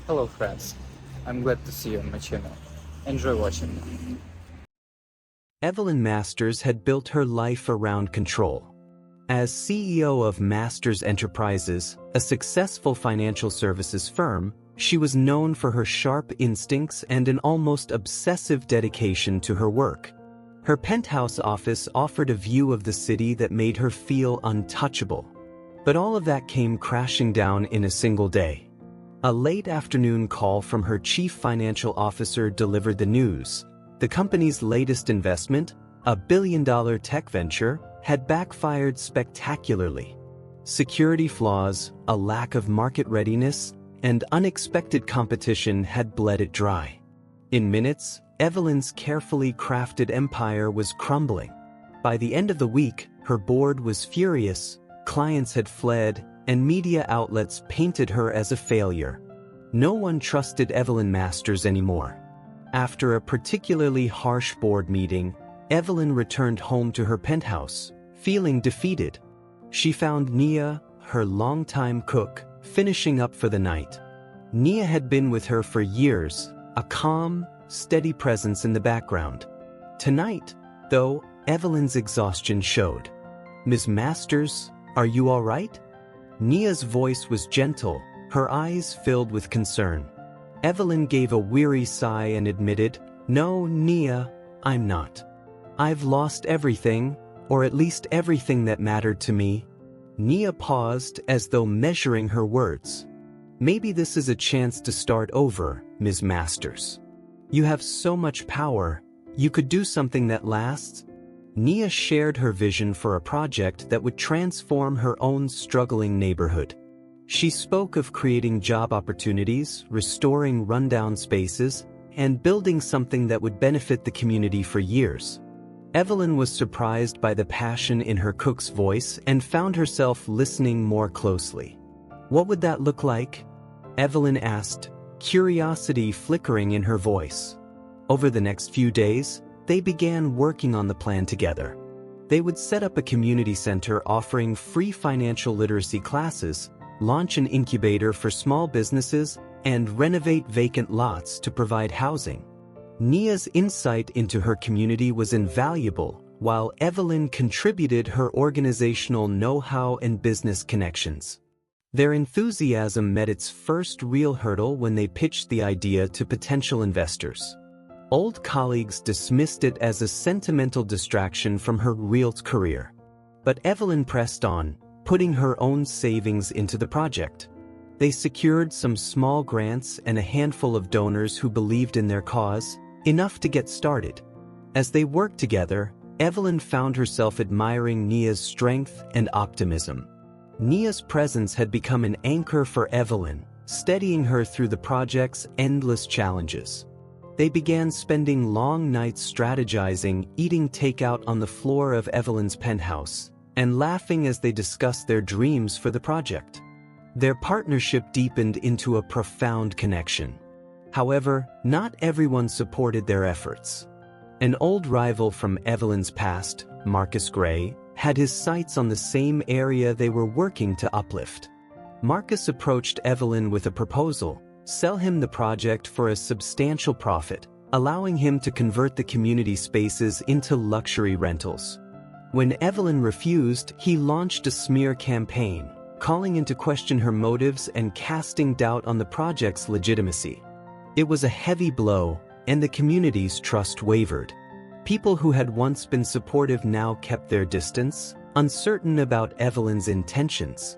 Hello friends, I'm glad to see you on my channel. Enjoy watching. Evelyn Masters had built her life around control. As CEO of Masters Enterprises, a successful financial services firm, she was known for her sharp instincts and an almost obsessive dedication to her work. Her penthouse office offered a view of the city that made her feel untouchable. But all of that came crashing down in a single day. A late afternoon call from her chief financial officer delivered the news. The company's latest investment, a billion-dollar tech venture, had backfired spectacularly. Security flaws, a lack of market readiness, and unexpected competition had bled it dry. In minutes, Evelyn's carefully crafted empire was crumbling. By the end of the week, her board was furious, clients had fled, and media outlets painted her as a failure. No one trusted Evelyn Masters anymore. After a particularly harsh board meeting, Evelyn returned home to her penthouse, feeling defeated. She found Nia, her longtime cook, finishing up for the night. Nia had been with her for years, a calm, steady presence in the background. Tonight, though, Evelyn's exhaustion showed. "Ms. Masters, are you all right?" Nia's voice was gentle, her eyes filled with concern. Evelyn gave a weary sigh and admitted, "No, Nia, I'm not. I've lost everything, or at least everything that mattered to me." Nia paused as though measuring her words. "Maybe this is a chance to start over, Ms. Masters. You have so much power, you could do something that lasts." Nia shared her vision for a project that would transform her own struggling neighborhood. She spoke of creating job opportunities, restoring rundown spaces, and building something that would benefit the community for years. Evelyn was surprised by the passion in her cook's voice and found herself listening more closely. "What would that look like?" Evelyn asked, curiosity flickering in her voice. Over the next few days, they began working on the plan together. They would set up a community center offering free financial literacy classes, launch an incubator for small businesses, and renovate vacant lots to provide housing. Nia's insight into her community was invaluable, while Evelyn contributed her organizational know-how and business connections. Their enthusiasm met its first real hurdle when they pitched the idea to potential investors. Old colleagues dismissed it as a sentimental distraction from her real career. But Evelyn pressed on, putting her own savings into the project. They secured some small grants and a handful of donors who believed in their cause, enough to get started. As they worked together, Evelyn found herself admiring Nia's strength and optimism. Nia's presence had become an anchor for Evelyn, steadying her through the project's endless challenges. They began spending long nights strategizing, eating takeout on the floor of Evelyn's penthouse, and laughing as they discussed their dreams for the project. Their partnership deepened into a profound connection. However, not everyone supported their efforts. An old rival from Evelyn's past, Marcus Gray, had his sights on the same area they were working to uplift. Marcus approached Evelyn with a proposal: sell him the project for a substantial profit, allowing him to convert the community spaces into luxury rentals. When Evelyn refused, he launched a smear campaign, calling into question her motives and casting doubt on the project's legitimacy. It was a heavy blow, and the community's trust wavered. People who had once been supportive now kept their distance, uncertain about Evelyn's intentions.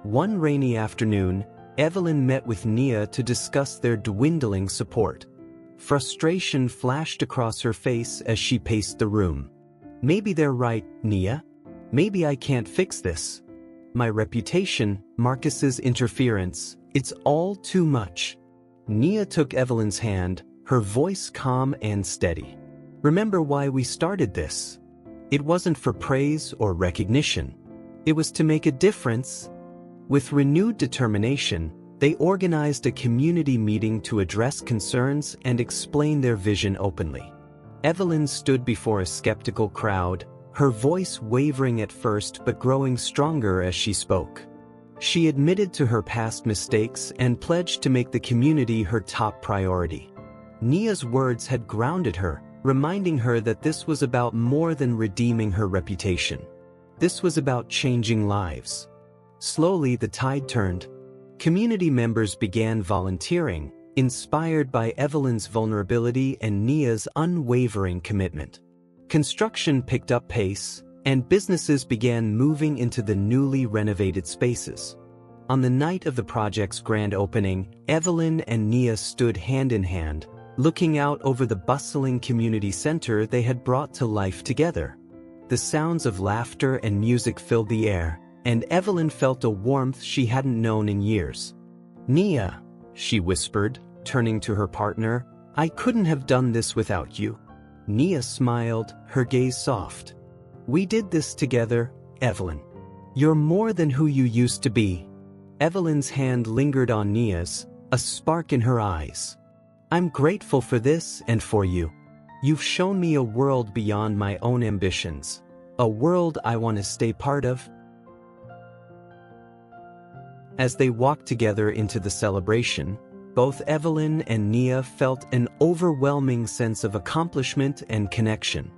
One rainy afternoon, Evelyn met with Nia to discuss their dwindling support. Frustration flashed across her face as she paced the room. "Maybe they're right, Nia. Maybe I can't fix this. My reputation, Marcus's interference, it's all too much." Nia took Evelyn's hand, her voice calm and steady. "Remember why we started this? It wasn't for praise or recognition. It was to make a difference." With renewed determination, they organized a community meeting to address concerns and explain their vision openly. Evelyn stood before a skeptical crowd, her voice wavering at first but growing stronger as she spoke. She admitted to her past mistakes and pledged to make the community her top priority. Nia's words had grounded her, reminding her that this was about more than redeeming her reputation. This was about changing lives. Slowly, the tide turned. Community members began volunteering, inspired by Evelyn's vulnerability and Nia's unwavering commitment. Construction picked up pace, and businesses began moving into the newly renovated spaces. On the night of the project's grand opening, Evelyn and Nia stood hand in hand, looking out over the bustling community center they had brought to life together. The sounds of laughter and music filled the air, and Evelyn felt a warmth she hadn't known in years. "Nia," she whispered, turning to her partner, "I couldn't have done this without you." Nia smiled, her gaze soft. "We did this together, Evelyn. You're more than who you used to be." Evelyn's hand lingered on Nia's, a spark in her eyes. "I'm grateful for this and for you. You've shown me a world beyond my own ambitions, a world I want to stay part of." As they walked together into the celebration, both Evelyn and Nia felt an overwhelming sense of accomplishment and connection.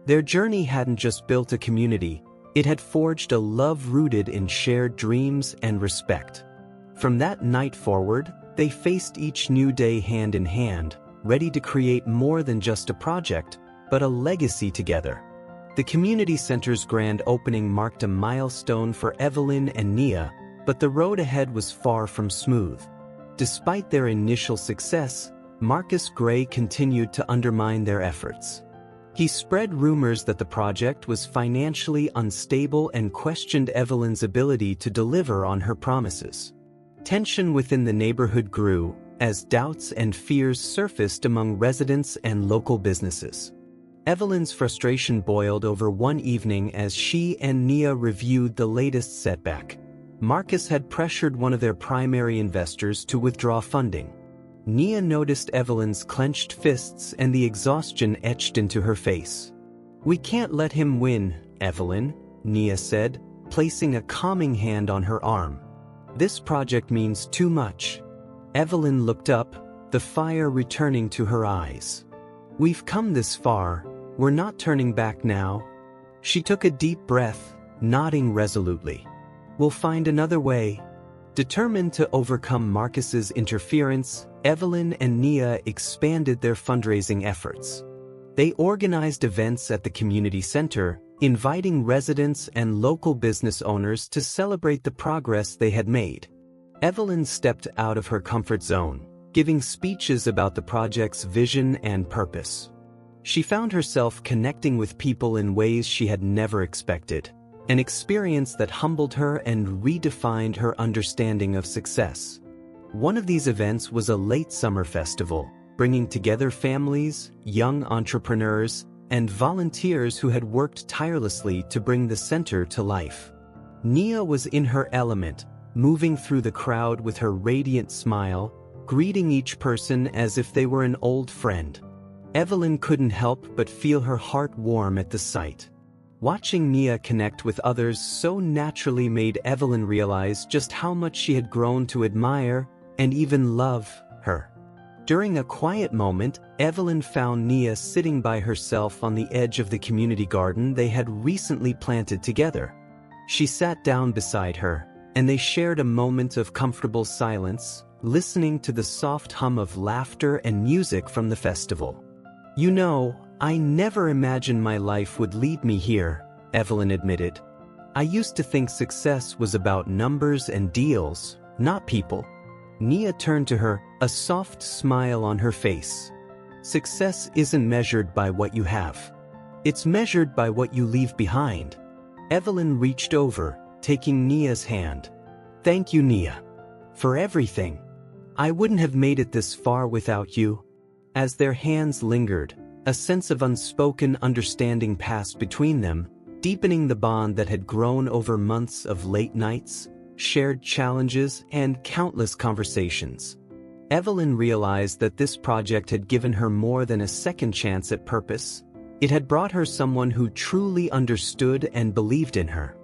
Their journey hadn't just built a community, it had forged a love rooted in shared dreams and respect. From that night forward, they faced each new day hand in hand, ready to create more than just a project, but a legacy together. The community center's grand opening marked a milestone for Evelyn and Nia, but the road ahead was far from smooth. Despite their initial success, Marcus Gray continued to undermine their efforts. He spread rumors that the project was financially unstable and questioned Evelyn's ability to deliver on her promises. Tension within the neighborhood grew, as doubts and fears surfaced among residents and local businesses. Evelyn's frustration boiled over one evening as she and Nia reviewed the latest setback. Marcus had pressured one of their primary investors to withdraw funding. Nia noticed Evelyn's clenched fists and the exhaustion etched into her face. "We can't let him win, Evelyn," Nia said, placing a calming hand on her arm. "This project means too much." Evelyn looked up, the fire returning to her eyes. "We've come this far, we're not turning back now." She took a deep breath, nodding resolutely. "We'll find another way." Determined to overcome Marcus's interference, Evelyn and Nia expanded their fundraising efforts. They organized events at the community center, inviting residents and local business owners to celebrate the progress they had made. Evelyn stepped out of her comfort zone, giving speeches about the project's vision and purpose. She found herself connecting with people in ways she had never expected, an experience that humbled her and redefined her understanding of success. One of these events was a late summer festival, bringing together families, young entrepreneurs, and volunteers who had worked tirelessly to bring the center to life. Nia was in her element, moving through the crowd with her radiant smile, greeting each person as if they were an old friend. Evelyn couldn't help but feel her heart warm at the sight. Watching Nia connect with others so naturally made Evelyn realize just how much she had grown to admire and even love her. During a quiet moment, Evelyn found Nia sitting by herself on the edge of the community garden they had recently planted together. She sat down beside her, and they shared a moment of comfortable silence, listening to the soft hum of laughter and music from the festival. "You know, I never imagined my life would lead me here," Evelyn admitted. "I used to think success was about numbers and deals, not people." Nia turned to her, a soft smile on her face. "Success isn't measured by what you have. It's measured by what you leave behind." Evelyn reached over, taking Nia's hand. "Thank you, Nia, for everything. I wouldn't have made it this far without you." As their hands lingered, a sense of unspoken understanding passed between them, deepening the bond that had grown over months of late nights, shared challenges, and countless conversations. Evelyn realized that this project had given her more than a second chance at purpose. It had brought her someone who truly understood and believed in her.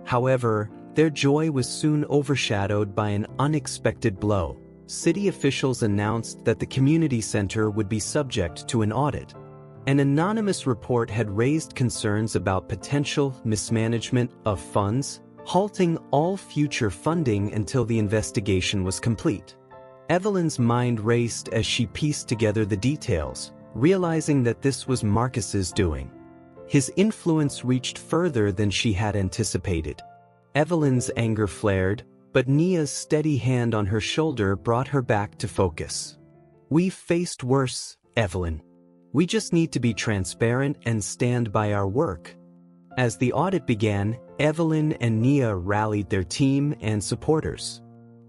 However, Their joy was soon overshadowed by an unexpected blow. City officials announced that the community center would be subject to an audit. An anonymous report had raised concerns about potential mismanagement of funds, halting all future funding until the investigation was complete. Evelyn's mind raced as she pieced together the details, realizing that this was Marcus's doing. His influence reached further than she had anticipated. Evelyn's anger flared, but Nia's steady hand on her shoulder brought her back to focus. "We've faced worse, Evelyn. We just need to be transparent and stand by our work." As the audit began, Evelyn and Nia rallied their team and supporters.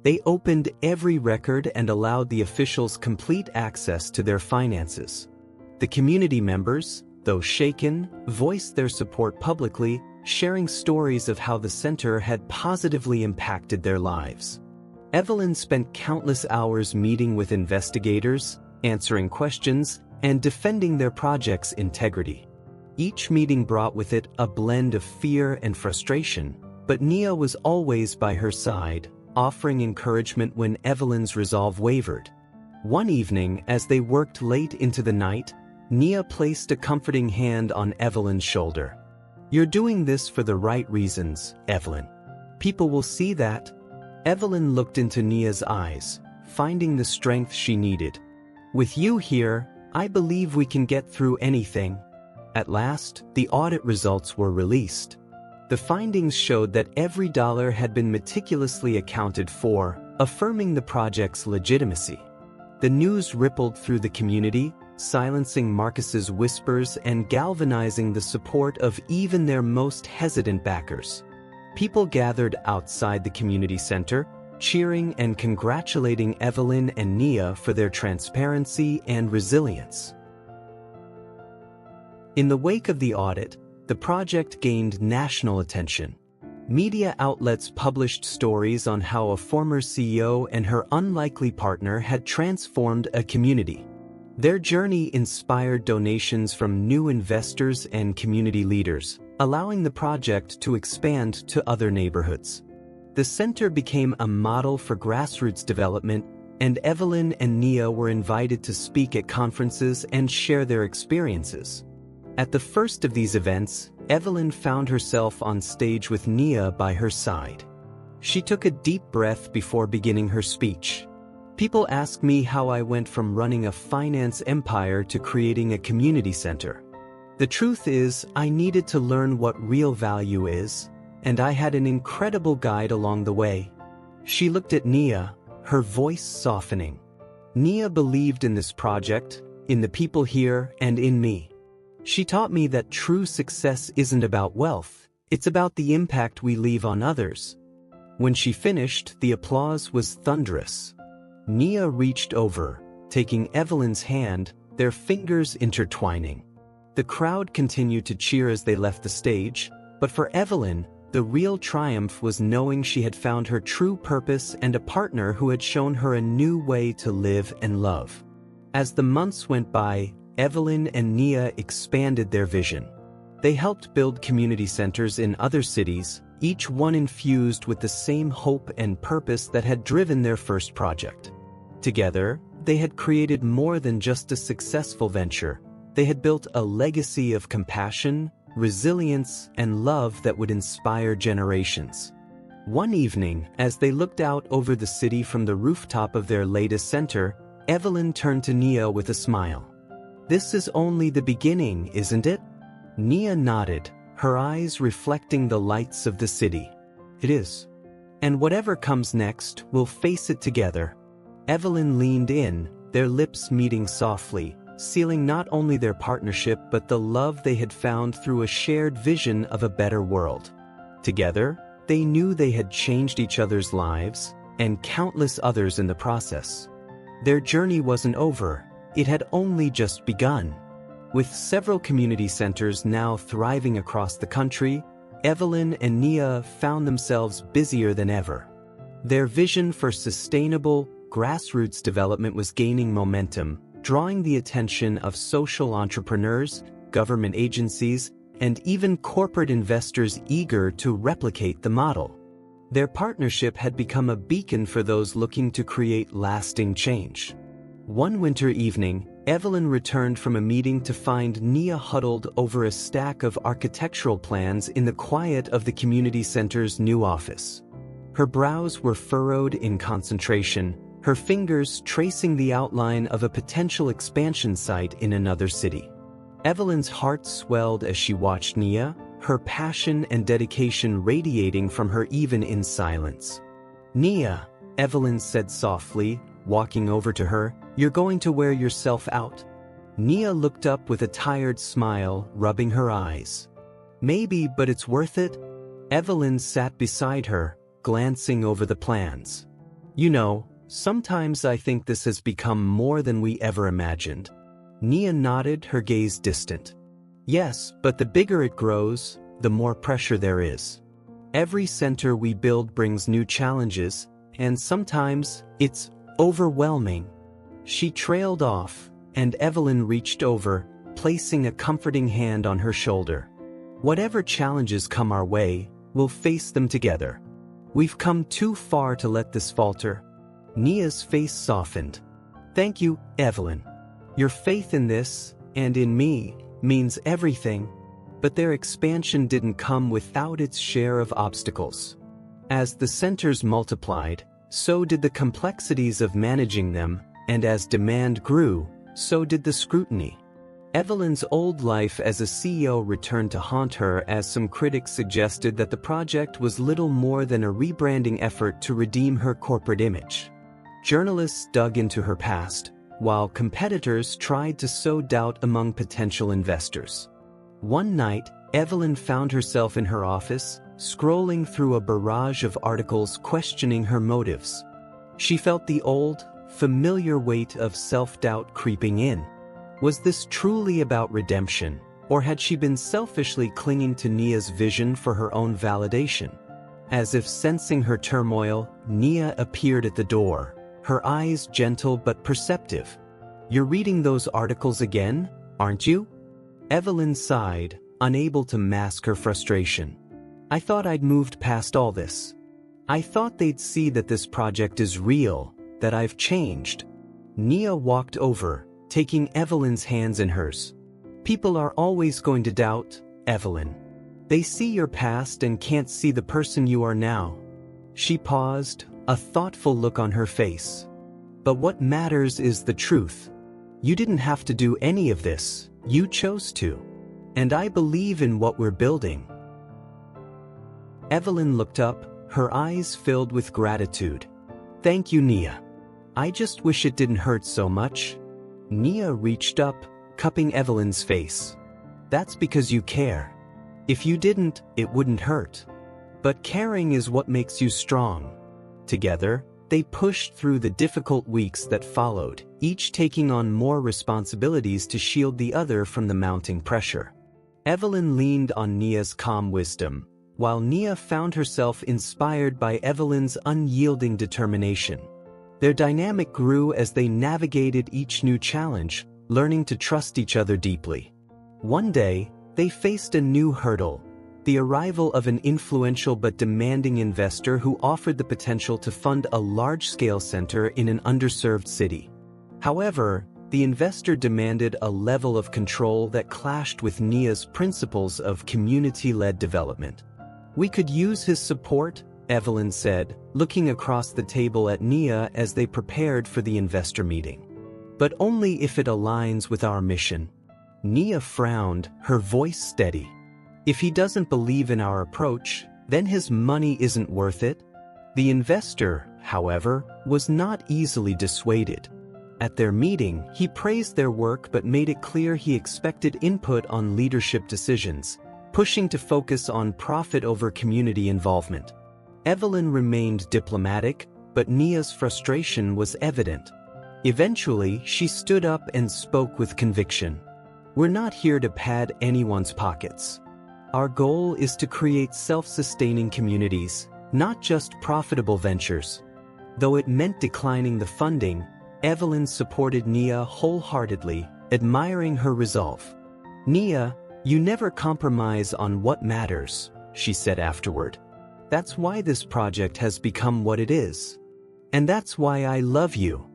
They opened every record and allowed the officials complete access to their finances. The community members, though shaken, voiced their support publicly, sharing stories of how the center had positively impacted their lives. Evelyn spent countless hours meeting with investigators, answering questions, and defending their project's integrity. Each meeting brought with it a blend of fear and frustration, but Nia was always by her side, offering encouragement when Evelyn's resolve wavered. One evening, as they worked late into the night, Nia placed a comforting hand on Evelyn's shoulder. "You're doing this for the right reasons, Evelyn. People will see that." Evelyn looked into Nia's eyes, finding the strength she needed. "With you here, I believe we can get through anything." At last, the audit results were released. The findings showed that every dollar had been meticulously accounted for, affirming the project's legitimacy. The news rippled through the community, silencing Marcus's whispers and galvanizing the support of even their most hesitant backers. People gathered outside the community center, cheering and congratulating Evelyn and Nia for their transparency and resilience. In the wake of the audit, the project gained national attention. Media outlets published stories on how a former CEO and her unlikely partner had transformed a community. Their journey inspired donations from new investors and community leaders, allowing the project to expand to other neighborhoods. The center became a model for grassroots development, and Evelyn and Nia were invited to speak at conferences and share their experiences. At the first of these events, Evelyn found herself on stage with Nia by her side. She took a deep breath before beginning her speech. "People ask me how I went from running a finance empire to creating a community center. The truth is, I needed to learn what real value is, and I had an incredible guide along the way." She looked at Nia, her voice softening. "Nia believed in this project, in the people here, and in me. She taught me that true success isn't about wealth, it's about the impact we leave on others." When she finished, the applause was thunderous. Nia reached over, taking Evelyn's hand, their fingers intertwining. The crowd continued to cheer as they left the stage, but for Evelyn, the real triumph was knowing she had found her true purpose and a partner who had shown her a new way to live and love. As the months went by, Evelyn and Nia expanded their vision. They helped build community centers in other cities, each one infused with the same hope and purpose that had driven their first project. Together, they had created more than just a successful venture. They had built a legacy of compassion, resilience, and love that would inspire generations. One evening, as they looked out over the city from the rooftop of their latest center, Evelyn turned to Nia with a smile. "This is only the beginning, isn't it?" Nia nodded, her eyes reflecting the lights of the city. "It is. And whatever comes next, we'll face it together." Evelyn leaned in, their lips meeting softly, sealing not only their partnership but the love they had found through a shared vision of a better world. Together, they knew they had changed each other's lives, and countless others in the process. Their journey wasn't over, it had only just begun. With several community centers now thriving across the country, Evelyn and Nia found themselves busier than ever. Their vision for sustainable, grassroots development was gaining momentum, drawing the attention of social entrepreneurs, government agencies, and even corporate investors eager to replicate the model. Their partnership had become a beacon for those looking to create lasting change. One winter evening, Evelyn returned from a meeting to find Nia huddled over a stack of architectural plans in the quiet of the community center's new office. Her brows were furrowed in concentration, her fingers tracing the outline of a potential expansion site in another city. Evelyn's heart swelled as she watched Nia, her passion and dedication radiating from her even in silence. "Nia," Evelyn said softly, walking over to her, "you're going to wear yourself out." Nia looked up with a tired smile, rubbing her eyes. "Maybe, but it's worth it." Evelyn sat beside her, glancing over the plans. "You know, sometimes I think this has become more than we ever imagined." Nia nodded, her gaze distant. "Yes, but the bigger it grows, the more pressure there is. Every center we build brings new challenges, and sometimes it's overwhelming." She trailed off, and Evelyn reached over, placing a comforting hand on her shoulder. "Whatever challenges come our way, we'll face them together. We've come too far to let this falter." Nia's face softened. "Thank you, Evelyn. Your faith in this, and in me, means everything." But their expansion didn't come without its share of obstacles. As the centers multiplied, so did the complexities of managing them, and as demand grew, so did the scrutiny. Evelyn's old life as a CEO returned to haunt her as some critics suggested that the project was little more than a rebranding effort to redeem her corporate image. Journalists dug into her past, while competitors tried to sow doubt among potential investors. One night, Evelyn found herself in her office, scrolling through a barrage of articles questioning her motives. She felt the old, familiar weight of self-doubt creeping in. Was this truly about redemption, or had she been selfishly clinging to Nia's vision for her own validation? As if sensing her turmoil, Nia appeared at the door, her eyes gentle but perceptive. "You're reading those articles again, aren't you?" Evelyn sighed, unable to mask her frustration. "I thought I'd moved past all this. I thought they'd see that this project is real, that I've changed." Nia walked over, taking Evelyn's hands in hers. "People are always going to doubt, Evelyn. They see your past and can't see the person you are now." She paused, a thoughtful look on her face. "But what matters is the truth. You didn't have to do any of this, you chose to. And I believe in what we're building." Evelyn looked up, her eyes filled with gratitude. "Thank you, Nia. I just wish it didn't hurt so much." Nia reached up, cupping Evelyn's face. "That's because you care. If you didn't, it wouldn't hurt. But caring is what makes you strong." Together, they pushed through the difficult weeks that followed, each taking on more responsibilities to shield the other from the mounting pressure. Evelyn leaned on Nia's calm wisdom, while Nia found herself inspired by Evelyn's unyielding determination. Their dynamic grew as they navigated each new challenge, learning to trust each other deeply. One day, they faced a new hurdle: the arrival of an influential but demanding investor who offered the potential to fund a large-scale center in an underserved city. However, the investor demanded a level of control that clashed with Nia's principles of community-led development. "We could use his support," Evelyn said, looking across the table at Nia as they prepared for the investor meeting. "But only if it aligns with our mission." Nia frowned, her voice steady. "If he doesn't believe in our approach, then his money isn't worth it." The investor, however, was not easily dissuaded. At their meeting, he praised their work but made it clear he expected input on leadership decisions, pushing to focus on profit over community involvement. Evelyn remained diplomatic, but Nia's frustration was evident. Eventually, she stood up and spoke with conviction. "We're not here to pad anyone's pockets. Our goal is to create self-sustaining communities, not just profitable ventures." Though it meant declining the funding, Evelyn supported Nia wholeheartedly, admiring her resolve. "Nia, you never compromise on what matters," she said afterward. That's why this project has become what it is. And that's why I love you.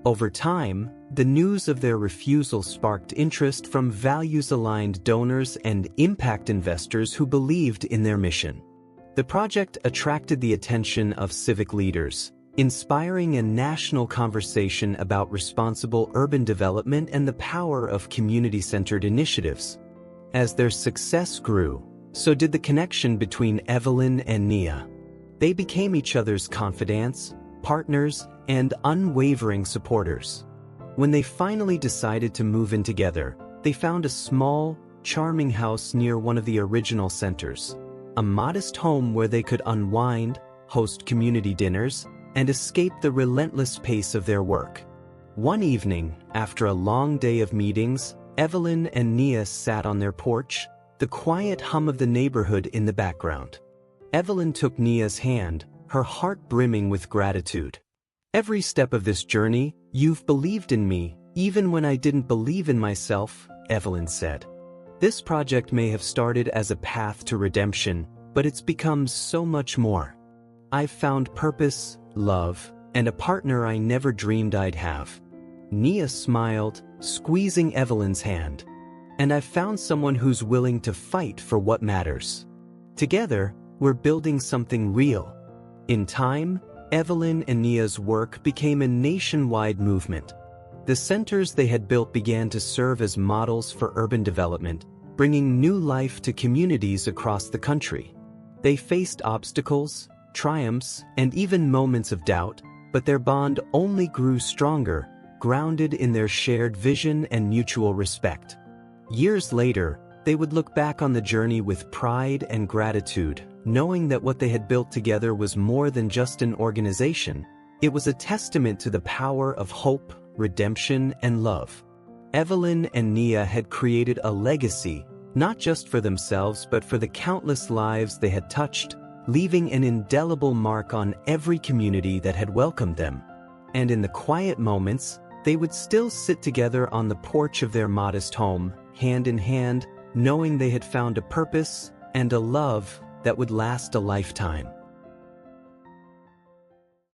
Over time, the news of their refusal sparked interest from values-aligned donors and impact investors who believed in their mission. The project attracted the attention of civic leaders, inspiring a national conversation about responsible urban development and the power of community-centered initiatives. As their success grew, so did the connection between Evelyn and Nia. They became each other's confidants, partners, and unwavering supporters. When they finally decided to move in together, they found a small, charming house near one of the original centers, a modest home where they could unwind, host community dinners, and escape the relentless pace of their work. One evening, after a long day of meetings, Evelyn and Nia sat on their porch, the quiet hum of the neighborhood in the background. Evelyn took Nia's hand, her heart brimming with gratitude. "Every step of this journey, you've believed in me, even when I didn't believe in myself," Evelyn said. "This project may have started as a path to redemption, but it's become so much more. I've found purpose, love, and a partner I never dreamed I'd have." Nia smiled, squeezing Evelyn's hand. "And I've found someone who's willing to fight for what matters. Together, we're building something real." In time, Evelyn and Nia's work became a nationwide movement. The centers they had built began to serve as models for urban development, bringing new life to communities across the country. They faced obstacles, triumphs, and even moments of doubt, but their bond only grew stronger, grounded in their shared vision and mutual respect. Years later, they would look back on the journey with pride and gratitude, knowing that what they had built together was more than just an organization. It was a testament to the power of hope, redemption, and love. Evelyn and Nia had created a legacy, not just for themselves but for the countless lives they had touched, leaving an indelible mark on every community that had welcomed them. And in the quiet moments, they would still sit together on the porch of their modest home, hand in hand, knowing they had found a purpose and a love that would last a lifetime.